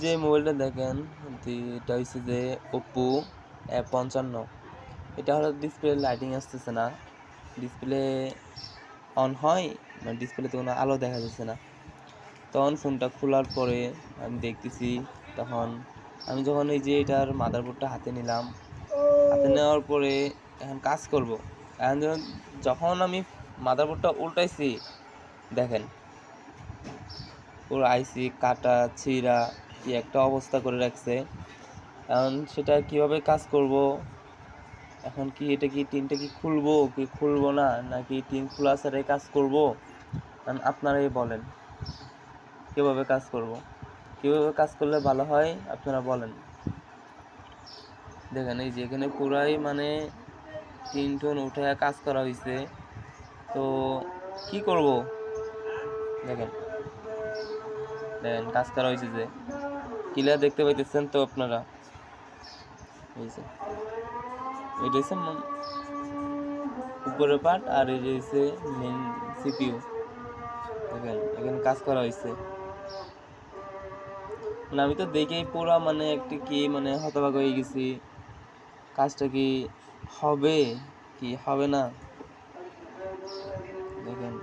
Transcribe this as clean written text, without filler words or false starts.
যে মোবাইলটা দেখেন, এটা হচ্ছে যে ওপ্পো F55। এটা হলো ডিসপ্লে লাইটিং আসতেছে না, ডিসপ্লে অন হয় মানে ডিসপ্লেতে কোনো আলো দেখা যাচ্ছে না। তখন ফোনটা খোলার পরে আমি দেখতেছি, তখন আমি যখন এই যে এটার মাদারবোর্ডটা হাতে নিলাম, হাতে নেওয়ার পরে এখন কাজ করব। এখন যখন আমি মাদারবোর্ডটা উল্টাইছি, দেখেন পুরো আইসি কাটা ছিঁড়া কি একটা অবস্থা করে রাখছে। এখন সেটা কিভাবে কাজ করব, এখন কি এটা কি টিনটা কি খুলবো কি খুলবো না, নাকি টিন খোলা ছাড়াই কাজ করব, আপনারাই বলেন কিভাবে কাজ করব, কিভাবে কাজ করলে ভালো হয় আপনারা বলেন। দেখেন এই যে এখানে পুরাই মানে টিন টুন উঠে কাজ করা হয়েছে, তো কি করব। দেখেন দেখেন কাজ করা হয়েছে যে ক্লিয়ার দেখতে পাইতেছেন তো আপনারা। এই যে এটা হচ্ছে উপরের পার্ট, আর এই যে হচ্ছে মেন সিপিইউ। দেখেন এখানে কাজ করা হয়েছে, মানে আমি তো দেখেই পুরা মানে একটি কি মানে হতবাক হয়ে গেছি, কাজটা কি হবে কি হবে না। দেখেন